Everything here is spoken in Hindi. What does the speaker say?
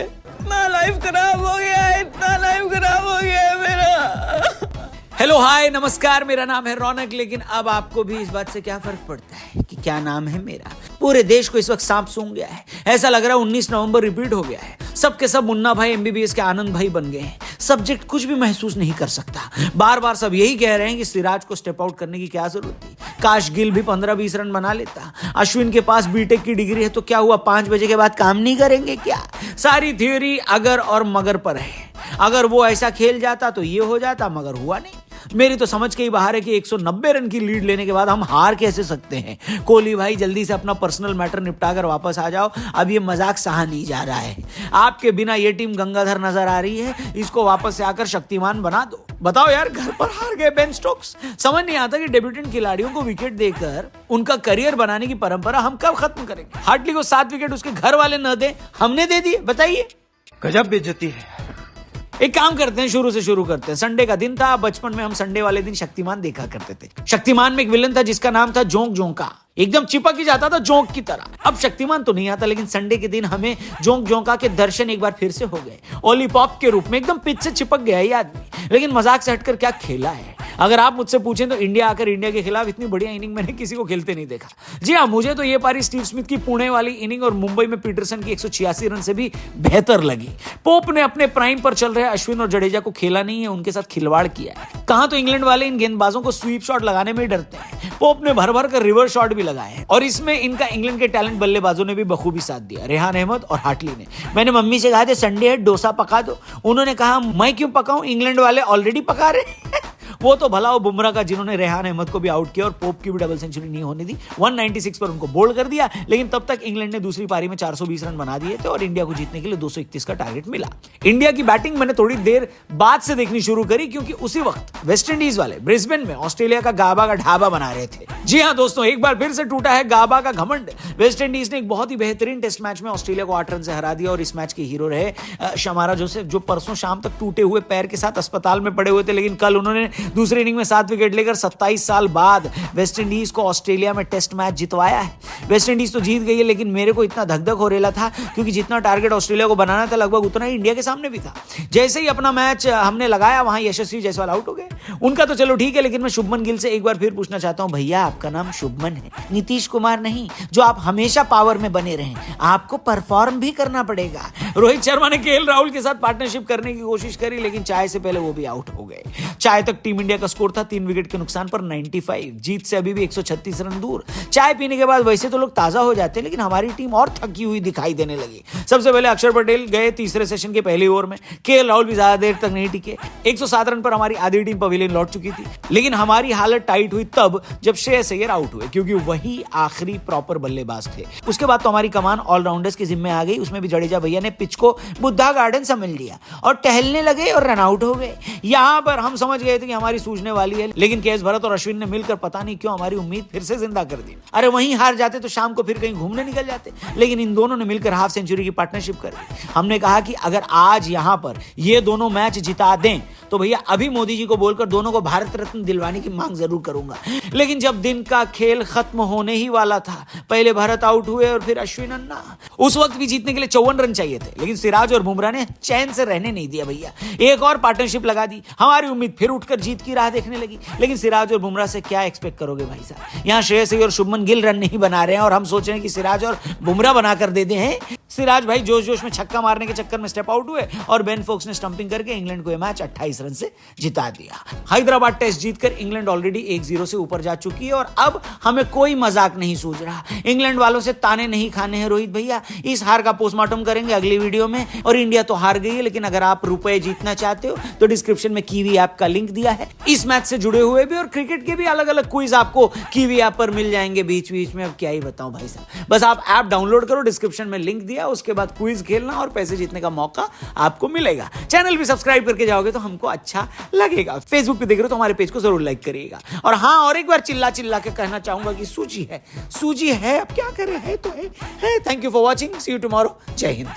इतना लाइफ खराब हो गया है, इतना लाइफ खराब हो गया है मेरा। हेलो हाय नमस्कार, मेरा नाम है रौनक। लेकिन अब आपको भी इस बात से क्या फर्क पड़ता है कि क्या नाम है मेरा? पूरे देश को इस वक्त सांप सूंघ गया है। ऐसा लग रहा है 19 नवंबर रिपीट हो गया है। सबके सब मुन्ना भाई MBBS के आनंद भाई बन गए हैं। सब्जेक्ट कुछ भी महसूस नहीं कर सकता। बार बार सब यही कह रहे हैं कि सिराज को स्टेप आउट करने की क्या जरूरत थी। काश गिल भी 15-20 रन बना लेता। अश्विन के पास बीटेक की डिग्री है तो क्या हुआ, 5 बजे के बाद काम नहीं करेंगे क्या? सारी थ्योरी अगर और मगर पर है। अगर वो ऐसा खेल जाता तो ये हो जाता, मगर हुआ नहीं। मेरी तो समझ के ही बाहर है कि 190 रन की लीड लेने के बाद हम हार कैसे सकते हैं। कोहली भाई जल्दी से अपना पर्सनल मैटर निपटा कर वापस आ जाओ, अब ये मजाक सहा नहीं जा रहा है। आपके बिना ये टीम गंगाधर नजर आ रही है, इसको वापस से आकर शक्तिमान बना दो। बताओ यार, घर पर हार गए बेन स्टोक्स। समझ नहीं आता कि डेब्यूटेंट खिलाड़ियों को विकेट देकर उनका करियर बनाने की परंपरा हम कब खत्म करेंगे। हार्टली को 7 विकेट उसके घर वाले न दे, हमने दे दिए। बताइए, गजब बेइज्जती है। एक काम करते हैं, शुरू से शुरू करते हैं। संडे का दिन था। बचपन में हम संडे वाले दिन शक्तिमान देखा करते थे। शक्तिमान में एक विलन था जिसका नाम था जोंक जोंका। एकदम चिपक ही जाता था जोंक की तरह। अब शक्तिमान तो नहीं आता, लेकिन संडे के दिन हमें जोंक जोंका के दर्शन एक बार फिर से हो गए। ओलीपॉप के रूप में एकदम पिच से चिपक गया ये आदमी। लेकिन मजाक से हटकर क्या खेला है। अगर आप मुझसे पूछें तो इंडिया आकर इंडिया के खिलाफ इतनी बढ़िया इनिंग मैंने किसी को खेलते नहीं देखा। जी हाँ, मुझे तो ये पारी स्टीव स्मिथ की पुणे वाली इनिंग और मुंबई में पीटरसन की 186 रन से भी बेहतर लगी। पोप ने अपने प्राइम पर चल रहे अश्विन और जडेजा को खेला नहीं है, उनके साथ खिलवाड़ किया है। कहां तो इंग्लैंड वाले इन गेंदबाजों को स्वीप शॉट लगाने में ही डरते हैं। पोप ने भर भर कर रिवर्स शॉट भी लगाए हैं, और इसमें इनका इंग्लैंड के टैलेंट बल्लेबाजों ने भी बखूबी साथ दिया, रेहान अहमद और हार्टली ने। मैंने मम्मी से कहा था संडे है डोसा पका दो, उन्होंने कहा मैं क्यों पकाऊं, इंग्लैंड वाले ऑलरेडी पका रहे। वो तो भला वो बुमराह का जिन्होंने रेहान अहमद को भी आउट किया और पोप की भी डबल सेंचुरी नहीं होने दी। 196 पर उनको बोल्ड कर दिया। लेकिन तब तक इंग्लैंड ने दूसरी पारी में 420 रन बना दिए थे और इंडिया को जीतने के लिए 231 का टारगेट मिला। इंडिया की बैटिंग मैंने थोड़ी देर बाद से देखनी शुरू करी, क्योंकि उसी वक्त वेस्ट इंडीज वाले ब्रिस्बेन में ऑस्ट्रेलिया का गाबा का ढाबा बना रहे थे। जी हाँ दोस्तों, एक बार फिर से टूटा है गाबा का घमंड। वेस्ट इंडीज ने एक बहुत ही बेहतरीन टेस्ट मैच में ऑस्ट्रेलिया को 8 रन से हरा दिया और इस मैच के हीरो रहे शमारा जोसेफ, जो परसों शाम तक टूटे हुए पैर के साथ अस्पताल में पड़े हुए थे। लेकिन कल उन्होंने दूसरी इनिंग में 7 विकेट लेकर 27 साल बाद वेस्ट इंडीज को ऑस्ट्रेलिया में टेस्ट मैच जितवाया है। वेस्ट इंडीज तो जीत गई है, लेकिन मेरे को इतना धक-धक हो रहा था, क्योंकि जितना टारगेट ऑस्ट्रेलिया को बनाना था लगभग उतना ही इंडिया के सामने भी था। जैसे ही अपना मैच हमने लगाया, वहां यशस्वी जायसवाल आउट हो गए। उनका तो चलो ठीक है, लेकिन मैं शुभमन गिल से एक बार फिर पूछना चाहता हूं, भैया आपका नाम शुभमन है, नीतीश कुमार नहीं, जो आप हमेशा पावर में बने रहें, आपको परफॉर्म भी करना पड़ेगा। रोहित शर्मा ने KL राहुल के साथ पार्टनरशिप करने की कोशिश करी, लेकिन चाय से पहले वो भी आउट हो गए। चाय तक टीम इंडिया का स्कोर था 3 विकेट के नुकसान पर 95, जीत से अभी भी 136 रन दूर। चाय पीने के बाद वैसे तो लोग ताजा हो जाते हैं, लेकिन हमारी टीम और थकी हुई दिखाई देने लगी। सबसे पहले अक्षर पटेल गए तीसरे सेशन के पहली ओवर में। KL राहुल भी ज्यादा देर तक नहीं टिके। 107 रन पर हमारी आधी टीम पवेलियन लौट चुकी थी, लेकिन हमारी हालत टाइट हुई तब जब श्रेयस अय्यर आउट हुए, क्योंकि वही आखिरी प्रॉपर बल्लेबाज थे। उसके बाद तो हमारी कमान ऑलराउंडर्स के जिम्मे आ गई। उसमें भी जडेजा भैया ने पिच को बुद्धा गार्डन समझ लिया और टहलने लगे और रन आउट हो गए। यहां पर हम समझ गए थे कि हमारी सूझने वाली है, लेकिन KS भरत और अश्विन ने मिलकर पता नहीं क्यों हमारी उम्मीद फिर से जिंदा कर दी। अरे वहीं हार जाते तो शाम को फिर कहीं घूमने निकल जाते, लेकिन इन दोनों ने मिलकर हाफ सेंचुरी की पार्टनरशिप कर दी। हमने कहा कि अगर आज यहां पर ये दोनों मैच जिता दें तो भैया अभी मोदी जी को बोलकर दोनों को भारत रत्न दिलवाने की मांग जरूर करूंगा। लेकिन जब दिन का खेल खत्म होने ही वाला था, पहले भारत आउट हुए और फिर अश्विन अन्ना। उस वक्त भी जीतने के लिए 54 रन चाहिए थे, लेकिन सिराज और बुमराह ने चैन से रहने नहीं दिया भैया। एक और पार्टनरशिप लगा दी, हमारी उम्मीद फिर उठकर जीत की राह देखने लगी। लेकिन सिराज और बुमराह से क्या एक्सपेक्ट करोगे भाई साहब। यहां श्रेयस अय्यर और शुभमन गिल रन नहीं बना रहे हैं और हम सोच रहे हैं कि सिराज और बुमराह बनाकर दे दें। सिराज भाई जोश जोश में छक्का मारने के चक्कर में स्टेप आउट हुए और बेन फोक्स ने स्टंपिंग करके इंग्लैंड को यह मैच 28 रन से जिता दिया। हैदराबाद टेस्ट जीतकर इंग्लैंड ऑलरेडी 1-0 से ऊपर जा चुकी है और अब हमें कोई मजाक नहीं सूझ रहा। इंग्लैंड वालों से ताने नहीं खाने हैं रोहित भैया। इस हार का पोस्टमार्टम करेंगे अगली वीडियो में। और इंडिया तो हार गई है, लेकिन अगर आप रुपए जीतना चाहते हो तो डिस्क्रिप्शन में कीवी ऐप का लिंक दिया है। इस मैच से जुड़े हुए भी और क्रिकेट के भी अलग अलग क्विज आपको कीवी ऐप पर मिल जाएंगे बीच बीच में। अब क्या ही बताऊं भाई साहब, बस आप ऐप डाउनलोड करो, डिस्क्रिप्शन में लिंक दिया, उसके बाद क्विज खेलना और पैसे जीतने का मौका आपको मिलेगा। चैनल भी सब्सक्राइब करके जाओगे तो हमको अच्छा लगेगा। फेसबुक पे देख रहे हो तो हमारे पेज को जरूर लाइक करिएगा। और हाँ, और एक बार चिल्ला चिल्ला के कहना चाहूंगा कि सूजी है, सूजी है, अब क्या करें, है तो है। Thank you for watching, see you tomorrow, जय हिंद।